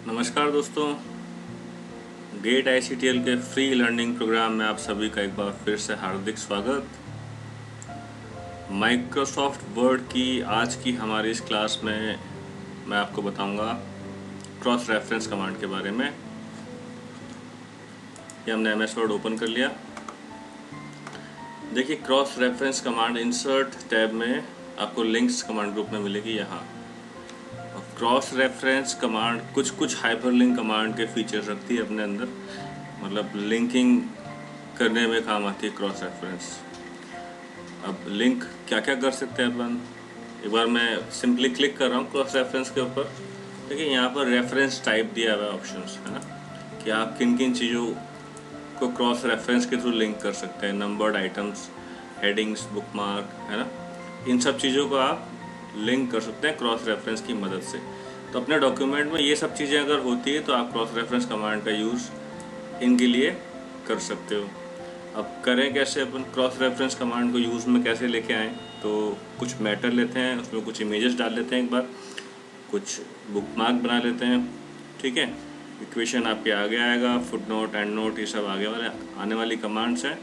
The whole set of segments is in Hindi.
नमस्कार दोस्तों, गेट आईसीटीएल के फ्री लर्निंग प्रोग्राम में आप सभी का एक बार फिर से हार्दिक स्वागत। माइक्रोसॉफ्ट वर्ड की आज की हमारी इस क्लास में मैं आपको बताऊंगा क्रॉस रेफरेंस कमांड के बारे में। ये हमने एमएस वर्ड ओपन कर लिया। देखिए, cross reference command insert tab में आपको लिंक्स कमांड ग्रुप में मिलेगी यहाँ। क्रॉस रेफरेंस कमांड कुछ हाइपरलिंक कमांड के फीचर्स रखती है अपने अंदर, मतलब लिंकिंग करने में काम आती है क्रॉस रेफरेंस। अब लिंक क्या क्या कर सकते हैं अपन, एक बार मैं सिंपली क्लिक कर रहा हूँ क्रॉस रेफरेंस के ऊपर। देखिए यहाँ पर रेफरेंस टाइप दिया हुआ है, ऑप्शंस है ना, कि आप किन किन चीज़ों को क्रॉस रेफरेंस के थ्रू लिंक कर सकते हैं। नंबर्ड आइटम्स, हेडिंग्स, बुकमार्क, है ना, इन सब चीज़ों को आप लिंक कर सकते हैं क्रॉस रेफरेंस की मदद से। तो अपने डॉक्यूमेंट में ये सब चीज़ें अगर होती है तो आप क्रॉस रेफरेंस कमांड का यूज़ इनके लिए कर सकते हो। अब करें कैसे अपन क्रॉस रेफरेंस कमांड को यूज़ में कैसे लेके आएँ, तो कुछ मैटर लेते हैं, उसमें कुछ इमेजेस डाल लेते हैं, एक बार कुछ बुकमार्क बना लेते हैं, ठीक है। इक्वेशन आपके आगे आएगा, फुटनोट, एंड नोट, ये सब आने वाली कमांड्स हैं।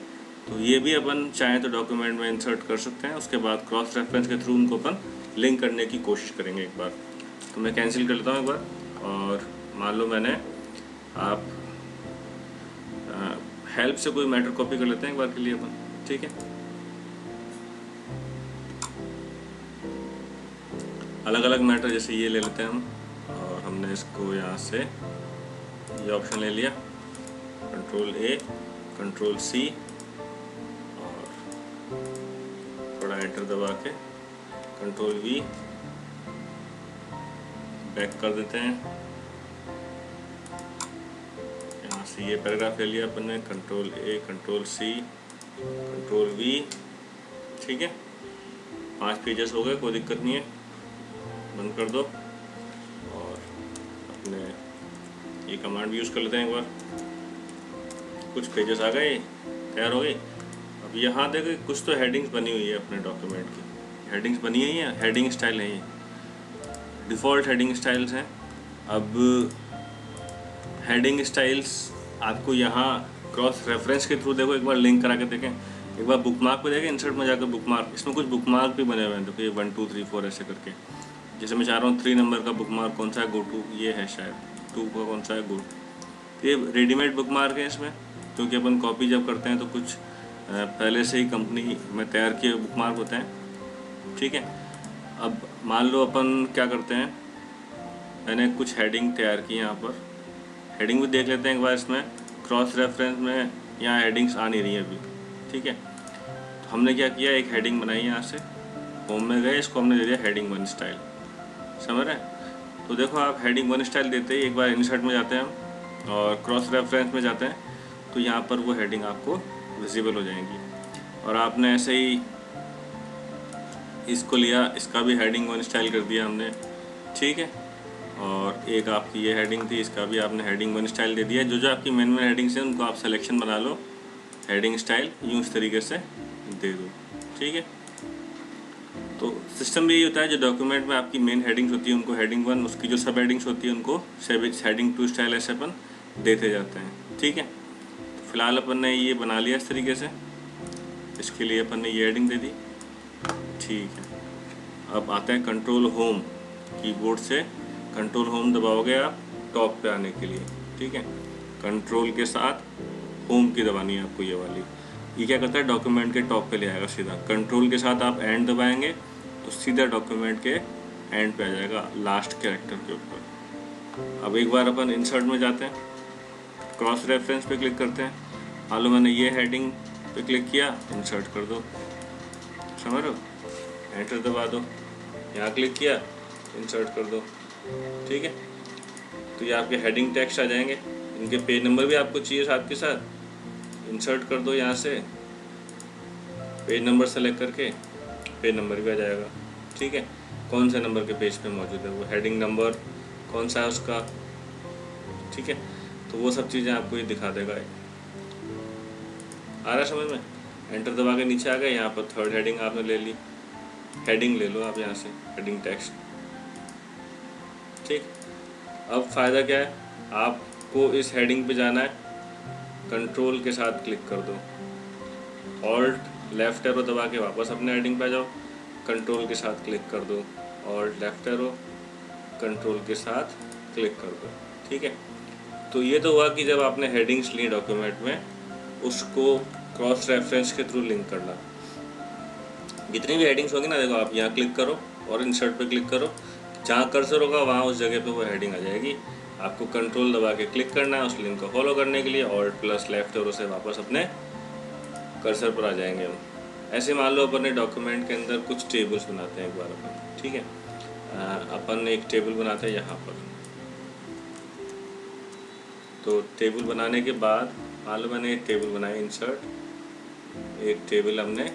तो ये भी अपन चाहें तो डॉक्यूमेंट में इंसर्ट कर सकते हैं। उसके बाद क्रॉस रेफरेंस के थ्रू उनको अपन लिंक करने की कोशिश करेंगे एक बार। तो मैं कैंसिल कर लेता हूँ एक बार, और मान लो मैंने आप हेल्प से कोई मैटर कॉपी कर लेते हैं एक बार के लिए अपन, ठीक है। अलग अलग मैटर जैसे ये ले लेते हैं हम, और हमने इसको यहाँ से ये ऑप्शन ले लिया, कंट्रोल ए, कंट्रोल सी, और थोड़ा एंटर दबा के कंट्रोल वी बैक कर देते हैं। यहाँ से ये पैराग्राफ ले लिया अपन ने, control A, control C, control V, ठीक है। 5 पेजेस हो गए, कोई दिक्कत नहीं है, बंद कर दो। और अपने ये कमांड भी यूज़ कर लेते हैं एक बार। कुछ पेजेस आ गए, तैयार हो गई। अब यहाँ देखो कुछ तो हेडिंग्स बनी हुई है अपने डॉक्यूमेंट की, हेडिंग्स बनी हुई है, हेडिंग स्टाइल है, ये डिफ़ॉल्ट हेडिंग स्टाइल्स हैं। अब हेडिंग स्टाइल्स आपको यहाँ क्रॉस रेफरेंस के थ्रू देखो, एक बार लिंक करा के देखें, एक बार बुकमार्क पे देखें, इंसर्ट में जाकर बुकमार्क, इसमें कुछ बुकमार्क भी बने हुए हैं। देखो ये 1 2 3 4 ऐसे करके, जैसे मैं चाह रहा हूँ 3 नंबर का बुकमार्क कौन सा है, गो टू, ये है शायद 2 का कौन सा है, गो टू। ये रेडीमेड बुकमार्क है इसमें, क्योंकि अपन कॉपी जब करते हैं तो कुछ पहले से ही कंपनी में तैयार किए बुकमार्क होते हैं, ठीक है। अब मान लो अपन क्या करते हैं, मैंने कुछ हेडिंग तैयार की, यहाँ पर हेडिंग भी देख लेते हैं एक बार। इसमें क्रॉस रेफरेंस में यहाँ हेडिंग्स आ नहीं रही है अभी, ठीक है। तो हमने क्या किया, एक हेडिंग बनाई, यहाँ से होम में गए, इसको हमने दे दिया हेडिंग 1 स्टाइल, समझ रहे हैं। तो देखो आप हेडिंग 1 स्टाइल देते ही एक बार इंसर्ट में जाते हैं हम और क्रॉस रेफरेंस में जाते हैं, तो यहाँ पर वो हेडिंग आपको विजिबल हो जाएंगी। और आपने ऐसे ही इसको लिया, इसका भी हेडिंग 1 स्टाइल कर दिया हमने, ठीक है। और एक आपकी ये हेडिंग थी, इसका भी आपने हेडिंग 1 स्टाइल दे दिया। जो आपकी मेन हेडिंग्स हैं उनको आप सिलेक्शन बना लो, हेडिंग स्टाइल यूँ इस तरीके से दे दो, ठीक है। तो सिस्टम में यही होता है, जो डॉक्यूमेंट में आपकी मेन हेडिंग्स होती है उनको हेडिंग 1, उसकी जो सब हेडिंग्स होती है उनको हेडिंग 2 स्टाइल ऐसे अपन देते जाते हैं, ठीक है। तो फिलहाल अपन ने ये बना लिया इस तरीके से, इसके लिए अपन ने ये हेडिंग दे दी, ठीक है। अब आते हैं कंट्रोल होम, कीबोर्ड से कंट्रोल होम दबाओगे आप टॉप पे आने के लिए, ठीक है। कंट्रोल के साथ होम की दबानी है आपको, ये वाली। ये क्या करता है, डॉक्यूमेंट के टॉप पे ले आएगा सीधा। कंट्रोल के साथ आप एंड दबाएंगे तो सीधा डॉक्यूमेंट के एंड पे आ जाएगा, लास्ट कैरेक्टर के ऊपर। अब एक बार अपन इंसर्ट में जाते हैं, क्रॉस रेफरेंस पे क्लिक करते हैं। मान लो मैंने ये हेडिंग पे क्लिक किया, इंसर्ट कर दो, समझ रहे हो, एंटर दबा दो, यहाँ क्लिक किया, इंसर्ट कर दो, ठीक है। तो ये आपके हेडिंग टेक्स्ट आ जाएंगे, इनके पेज नंबर भी आपको चाहिए साथ के साथ, इंसर्ट कर दो, यहाँ से पेज नंबर सेलेक्ट करके पेज नंबर भी आ जाएगा, ठीक है। कौन से नंबर के पेज पे मौजूद है वो, हेडिंग नंबर कौन सा है उसका, ठीक है। तो वो सब चीज़ें आपको ये दिखा देगा। आ रहा है समझ में, एंटर दबा के नीचे आ गए, यहाँ पर थर्ड हेडिंग आपने ले ली, हेडिंग ले लो आप यहाँ से, हेडिंग टेक्स्ट, ठीक। अब फ़ायदा क्या है, आपको इस हेडिंग पे जाना है, कंट्रोल के साथ क्लिक कर दो, ऑल्ट लेफ्ट एरो दबा के वापस अपने हेडिंग पे जाओ, कंट्रोल के साथ क्लिक कर दो, ऑल्ट लेफ्ट एरो, कंट्रोल के साथ क्लिक कर दो। ठीक है, तो ये तो हुआ कि जब आपने हेडिंग्स ली डॉक्यूमेंट में, उसको क्रॉस रेफरेंस के थ्रू लिंक करना। जितनी भी हेडिंग्स होगी ना, देखो आप यहाँ क्लिक करो और इंसर्ट पे क्लिक करो, जहाँ कर्सर होगा वहाँ उस जगह पे वो हेडिंग आ जाएगी। आपको कंट्रोल दबा के क्लिक करना है उस लिंक को फॉलो करने के लिए, ऑल्ट प्लस लेफ्ट एरो से वापस अपने कर्सर पर आ जाएंगे हम। ऐसे मान लो अपने डॉक्यूमेंट के अंदर कुछ टेबल्स बनाते हैं एक बार अपन। ठीक है, अपन एक टेबल बनाते हैं यहाँ पर। तो टेबल बनाने के बाद मान लो मैंने एक टेबल बनाया, इंसर्ट, एक टेबल हमने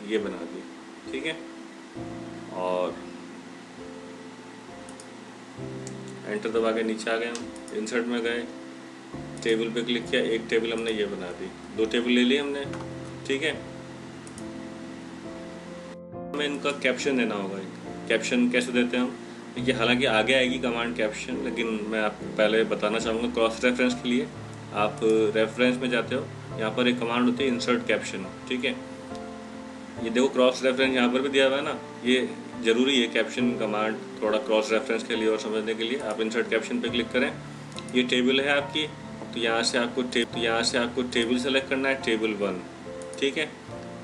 ये बना दी। ठीक है, और एंटर दबा के नीचे आ गए हम, इंसर्ट में गए, टेबल पे क्लिक किया, एक टेबल हमने ये बना दी, 2 टेबल ले ली हमने। ठीक है, हमें इनका कैप्शन देना होगा। कैप्शन कैसे देते हैं हम, देखिए हालांकि आगे आएगी कमांड कैप्शन, लेकिन मैं आपको पहले बताना चाहूँगा क्रॉस रेफरेंस के लिए आप रेफरेंस में जाते हो, यहाँ पर एक कमांड होती है इंसर्ट कैप्शन। ठीक है, ये देखो क्रॉस रेफरेंस यहाँ पर भी दिया हुआ है ना, ये ज़रूरी है कैप्शन कमांड थोड़ा क्रॉस रेफरेंस के लिए और समझने के लिए। आप इंसर्ट कैप्शन पे क्लिक करें, ये टेबल है आपकी, तो यहाँ से आपको टेबल सेलेक्ट करना है, टेबल 1। ठीक है,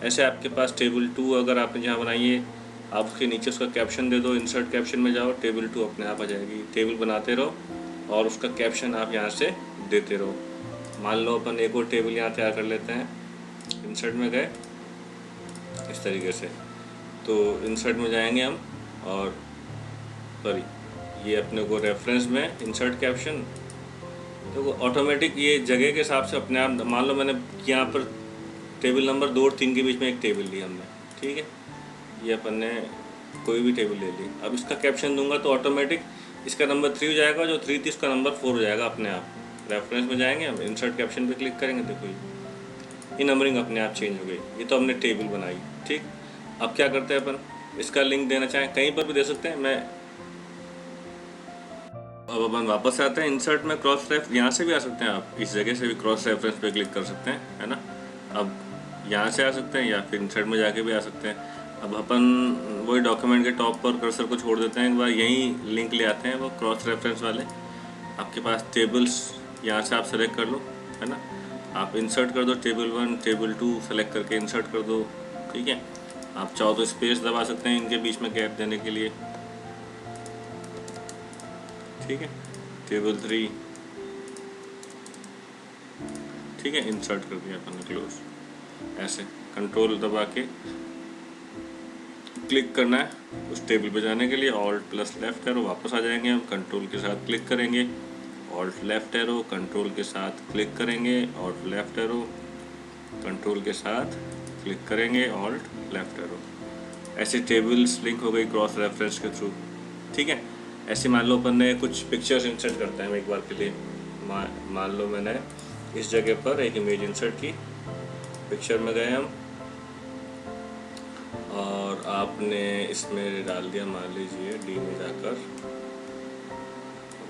ऐसे आपके पास टेबल 2 अगर आपने जहाँ बनाई है, आप उसके नीचे उसका कैप्शन दे दो, इंसर्ट कैप्शन में जाओ, टेबल 2 अपने आप आ जाएगी। टेबल बनाते रहो और उसका कैप्शन आप यहाँ से देते रहो। मान लो अपन एक और टेबल यहाँ तैयार कर लेते हैं, इंसर्ट में गए इस तरीके से, तो इंसर्ट में जाएंगे हम और सॉरी ये अपने को रेफरेंस में इंसर्ट कैप्शन, तो ऑटोमेटिक ये जगह के हिसाब से अपने आप, मान लो मैंने यहाँ पर टेबल नंबर 2 और 3 के बीच में एक टेबल ली हमने। ठीक है, ये अपन ने कोई भी टेबल ले ली, अब इसका कैप्शन दूंगा तो ऑटोमेटिक इसका नंबर 3 हो जाएगा, जो 3 थी उसका नंबर 4 हो जाएगा अपने आप। रेफरेंस में जाएंगे हम, इंसर्ट कैप्शन पे क्लिक करेंगे, देखो ये नंबरिंग अपने आप चेंज हो गई। ये तो हमने टेबल बनाई। ठीक, अब क्या करते हैं अपन, इसका लिंक देना चाहें कहीं पर भी दे सकते हैं। मैं अब अपन वापस आते हैं इंसर्ट में, क्रॉस रेफ यहाँ से भी आ सकते हैं आप, इस जगह से भी क्रॉस रेफरेंस पे क्लिक कर सकते हैं, है ना। अब यहाँ से आ सकते हैं या फिर इंसर्ट में जाके भी आ सकते हैं। अब अपन वही डॉक्यूमेंट के टॉप पर कर्सर को छोड़ देते हैं, एक बार यहीं लिंक ले आते हैं वो क्रॉस रेफरेंस वाले। आपके पास टेबल्स यहाँ से आप सेलेक्ट कर लो, है ना। आप इंसर्ट कर दो टेबल 1, टेबल 2 सेलेक्ट करके इंसर्ट कर दो। ठीक है, आप चाहो तो स्पेस दबा सकते हैं इनके बीच में गैप देने के लिए। ठीक है, टेबल 3, ठीक है, इंसर्ट कर दिया अपन ने, क्लोज। ऐसे कंट्रोल दबा के क्लिक करना है उस टेबल पे जाने के लिए, ऑल्ट प्लस लेफ्ट एरो, वापस आ जाएंगे हम, कंट्रोल के साथ क्लिक करेंगे, ऑल्ट लेफ्ट एरो, कंट्रोल के साथ क्लिक करेंगे, ऑल्ट लेफ्ट एरो, कंट्रोल के साथ क्लिक करेंगे, ऑल्ट लेफ्ट एरो। ऐसे टेबल्स लिंक हो गई क्रॉस रेफरेंस के थ्रू। ठीक है, ऐसे मान लो अपन ने कुछ पिक्चर्स इंसर्ट करते हैं एक बार के लिए। मान लो मैंने इस जगह पर एक इमेज इंसर्ट की, पिक्चर में गए हम और आपने इसमें डाल दिया, मान लीजिए डी में जाकर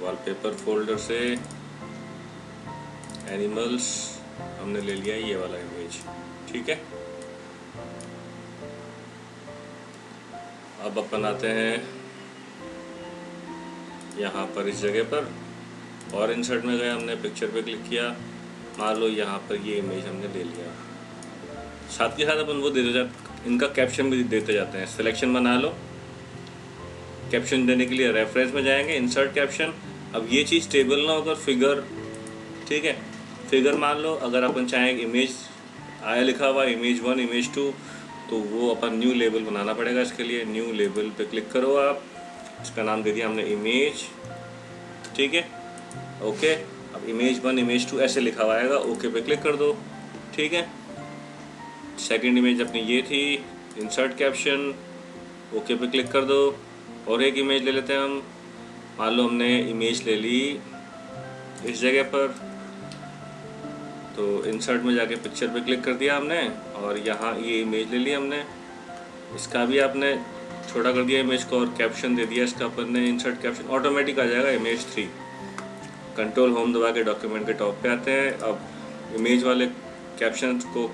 वॉलपेपर फोल्डर से एनिमल्स हमने ले लिया ये वाला इमेज। ठीक है, अब अपन आते हैं यहाँ पर इस जगह पर और इंसर्ट में गए, हमने पिक्चर पे क्लिक किया, मान लो यहाँ पर ये इमेज हमने ले लिया। साथ के साथ अपन वो देते जाते, इनका कैप्शन भी देते जाते हैं। सिलेक्शन बना लो, कैप्शन देने के लिए रेफरेंस में जाएंगे, इंसर्ट कैप्शन। अब ये चीज़ टेबल ना होकर फिगर, ठीक है, फिगर मान लो अगर अपन चाहें इमेज आया लिखा हुआ इमेज 1 इमेज 2, तो वो अपन न्यू लेबल बनाना पड़ेगा। इसके लिए न्यू लेबल पे क्लिक करो आप, इसका नाम दे दिया हमने इमेज। ठीक है, ओके। अब इमेज 1 इमेज 2 ऐसे लिखा हुआ आएगा, ओके पे क्लिक कर दो। ठीक है, सेकंड इमेज अपनी ये थी, इंसर्ट कैप्शन, ओके पे क्लिक कर दो। और एक इमेज ले लेते हैं हम, मान लो हमने इमेज ले ली इस जगह पर, तो इंसर्ट में जाके पिक्चर पे क्लिक कर दिया हमने और यहाँ ये इमेज ले ली हमने। इसका भी आपने छोटा कर दिया इमेज को और कैप्शन दे दिया इसका अपन ने, इंसर्ट कैप्शन, ऑटोमेटिक आ जाएगा इमेज 3। कंट्रोल होम दबा के डॉक्यूमेंट के टॉप पे आते हैं। अब इमेज वाले कैप्शन को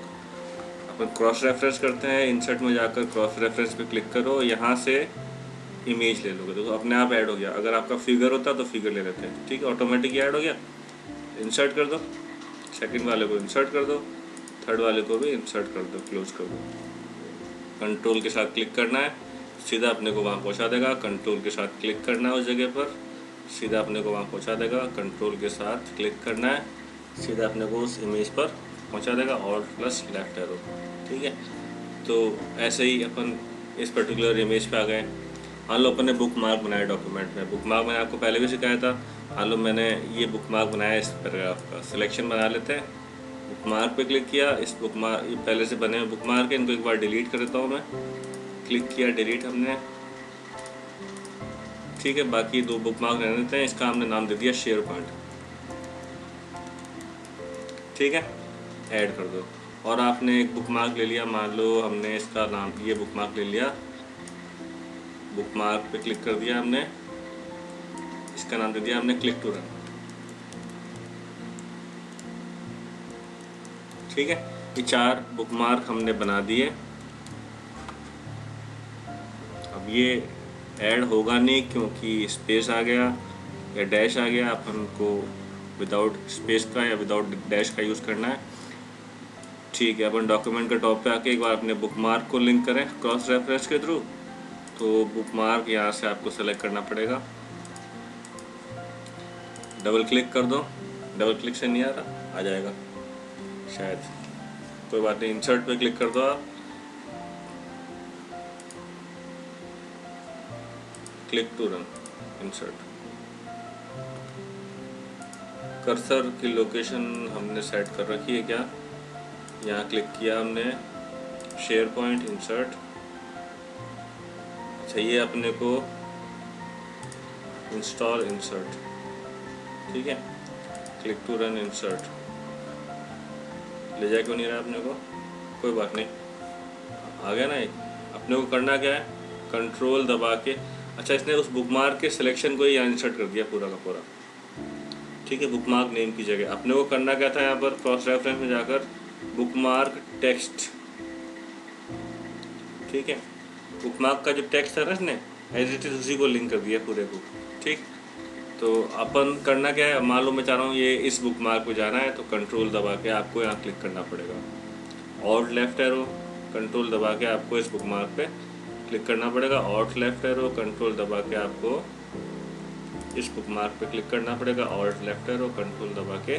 अपन क्रॉस रेफरेंस करते हैं। इंसर्ट में जाकर क्रॉस रेफरेंस पे क्लिक करो, यहाँ से इमेज ले लोगे तो अपने आप ऐड हो गया। अगर आपका फिगर होता तो फिगर ले लेते हैं, ठीक है, ऑटोमेटिक ऐड हो गया। इंसर्ट कर दो, सेकंड वाले को इंसर्ट कर दो, थर्ड वाले को भी इंसर्ट कर दो, क्लोज कर दो। कंट्रोल के साथ क्लिक करना है, सीधा अपने को वहाँ पहुँचा देगा। कंट्रोल के साथ क्लिक करना है उस जगह पर, सीधा अपने को वहाँ पहुँचा देगा। कंट्रोल के साथ क्लिक करना है, सीधा अपने को उस इमेज पर पहुँचा देगा। ऑल्ट प्लस लेफ्ट एरो, ठीक है। तो ऐसे ही अपन इस पर्टिकुलर इमेज पे आ गए। मान लो अपन ने बुक मार्क बनाया डॉक्यूमेंट में। बुक मार्क मैंने आपको पहले भी सिखाया था। मान लो मैंने ये बुक मार्क बनाया, इस पैराग्राफ का सिलेक्शन बना लेते हैं। बुक मार्क पे क्लिक किया, इस बुक मार्क ये पहले से बने हुए बुक मार्क है, इनको एक बार डिलीट कर देता हूँ मैं। क्लिक किया, डिलीट हमने, ठीक है। बाकी दो बुक मार्क रहने देते हैं। इसका हमने नाम दे दिया शेयर पॉइंट, ठीक है, ऐड कर दो। और आपने एक बुक मार्क ले लिया, मान लो हमने इसका नाम ये बुक मार्क ले लिया। बुक मार्क पे क्लिक कर दिया हमने, इसका नाम दे दिया हमने क्लिक टू रन, ठीक है। ये 4 बुक मार्क हमने बना दिए। अब ये ऐड होगा नहीं क्योंकि स्पेस आ गया या डैश आ गया। अपन को विदाउट स्पेस का या विदाउट डैश का यूज़ करना है, ठीक है। अपन डॉक्यूमेंट के टॉप पे आके एक बार अपने बुक मार्क को लिंक करें क्रॉस रेफरेंस के थ्रू। तो बुक मार्क यहाँ से आपको सेलेक्ट करना पड़ेगा, डबल क्लिक कर दो। डबल क्लिक से नहीं आ रहा, आ जाएगा शायद, कोई बात नहीं। इंसर्ट पे क्लिक कर दो आप, click to run, insert. Cursor की लोकेशन हमने सेट कर रखी है क्या, यहाँ क्लिक किया हमने, शेयर पॉइंट, इंसर्ट। अच्छा, ये अपने को इंस्टॉल इंसर्ट, ठीक है। Click to run, insert. ले जाए क्यों नहीं रहा अपने को, कोई बात नहीं, आ गया ना। अपने को करना क्या है, कंट्रोल दबा के, अच्छा इसने उस बुक मार्क के सिलेक्शन को ही यहाँ इंसर्ट कर दिया पूरा का पूरा, ठीक है। बुक मार्क नेम की जगह अपने को करना क्या था, यहाँ पर क्रॉस रेफरेंस में जाकर बुक मार्क टेक्स्ट, ठीक है। बुक मार्क का जो टेक्स्ट था ना इसने एज इट इज उसी को लिंक कर दिया पूरे को, ठीक। तो अपन करना क्या है, मान लो मैं चाह रहा हूँ ये इस बुक मार्क पे जाना है, तो कंट्रोल दबा के आपको यहाँ क्लिक करना पड़ेगा। ऑल्ट लेफ्ट एरो, कंट्रोल दबा के आपको इस बुक मार्क पे क्लिक करना पड़ेगा। ऑल्ट लेफ्ट एरो, कंट्रोल दबा के आपको इस बुक मार्क पे क्लिक करना पड़ेगा। ऑल्ट लेफ्ट एरो, कंट्रोल दबा के,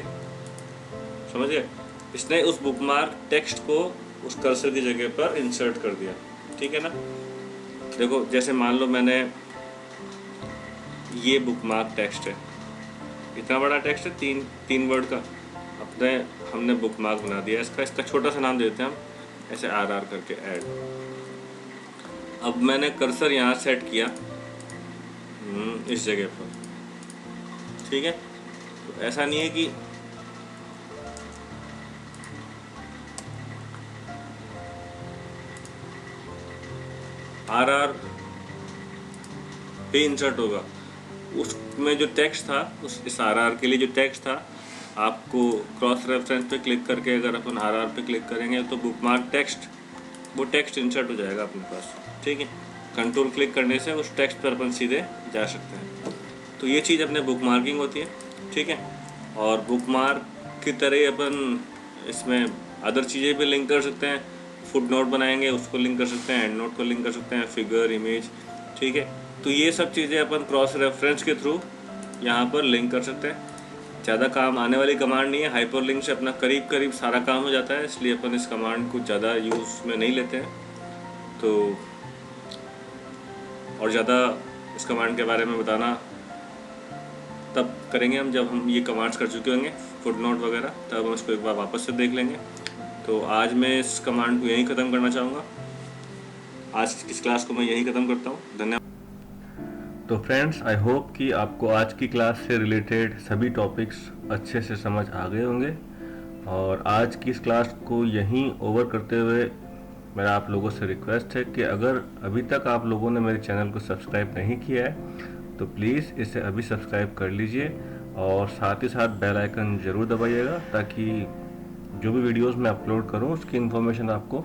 समझ गए। इसने उस बुक मार्क टेक्स्ट को उस कर्सर की जगह पर इंसर्ट कर दिया, ठीक है ना। देखो जैसे मान लो मैंने ये बुक मार्क टेक्स्ट है, इतना बड़ा टेक्स्ट है, तीन वर्ड का, अपने हमने बुक मार्क बना दिया। इसका छोटा सा नाम देते हैं हम, ऐसे RR करके ऐड। अब मैंने कर्सर यहाँ सेट किया इस जगह पर, ठीक है। तो ऐसा नहीं है कि RR पे इंसर्ट होगा, उसमें जो टेक्स्ट था, इस RR के लिए जो टेक्स्ट था, आपको क्रॉस रेफरेंस पे क्लिक करके अगर अपन RR पे क्लिक करेंगे तो बुक मार्क टेक्स्ट, वो टेक्स्ट इंसर्ट हो जाएगा अपने पास, ठीक है। कंट्रोल क्लिक करने से उस टेक्स्ट पर अपन सीधे जा सकते हैं। तो ये चीज़ अपने बुक मार्किंग होती है, ठीक है। और बुक मार्क की तरह अपन इसमें अदर चीज़ें भी लिंक कर सकते हैं। फुट नोट बनाएंगे उसको लिंक कर सकते हैं, एंड नोट को लिंक कर सकते हैं, फिगर, इमेज, ठीक है। तो ये सब चीज़ें अपन क्रॉस रेफरेंस के थ्रू यहाँ पर लिंक कर सकते हैं। ज़्यादा काम आने वाली कमांड नहीं है, हाइपर लिंक से अपना करीब करीब सारा काम हो जाता है, इसलिए अपन इस कमांड को ज़्यादा यूज़ में नहीं लेते हैं। तो और ज़्यादा इस कमांड के बारे में बताना तब करेंगे हम जब हम ये कमांड्स कर चुके होंगे, फुट नोट वगैरह, तब हम इसको एक बार वापस से देख लेंगे। तो आज मैं इस कमांड को यहीं ख़त्म करना चाहूँगा। आज इस क्लास को मैं यहीं ख़त्म करता हूँ, धन्यवाद। तो फ्रेंड्स, आई होप कि आपको आज की क्लास से रिलेटेड सभी टॉपिक्स अच्छे से समझ आ गए होंगे। और आज की इस क्लास को यहीं ओवर करते हुए मेरा आप लोगों से रिक्वेस्ट है कि अगर अभी तक आप लोगों ने मेरे चैनल को सब्सक्राइब नहीं किया है तो प्लीज़ इसे अभी सब्सक्राइब कर लीजिए और साथ ही साथ बेल आइकन ज़रूर दबाइएगा ताकि जो भी वीडियोस मैं अपलोड करूं उसकी इन्फॉर्मेशन आपको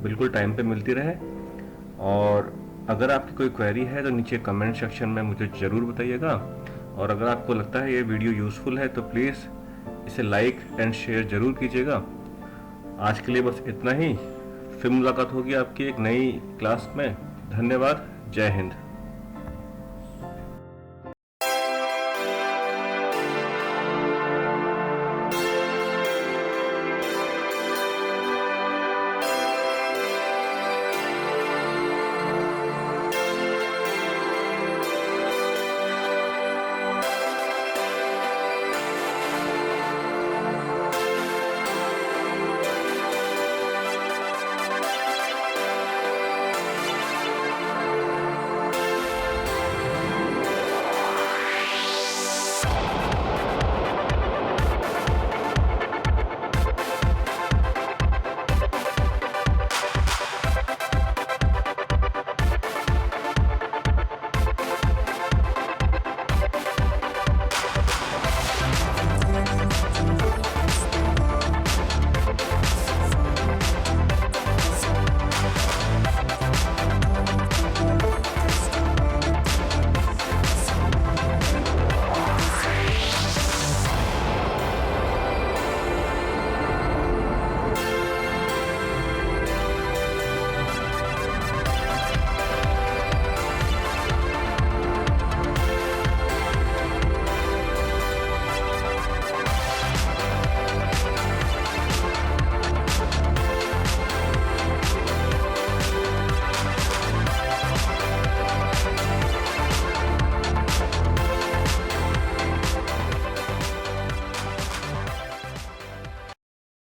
बिल्कुल टाइम पे मिलती रहे। और अगर आपकी कोई क्वेरी है तो नीचे कमेंट सेक्शन में मुझे ज़रूर बताइएगा। और अगर आपको लगता है ये वीडियो यूज़फुल है तो प्लीज़ इसे लाइक एंड शेयर ज़रूर कीजिएगा। आज के लिए बस इतना ही। फिर मुलाकात होगी आपकी एक नई क्लास में। धन्यवाद। जय हिंद।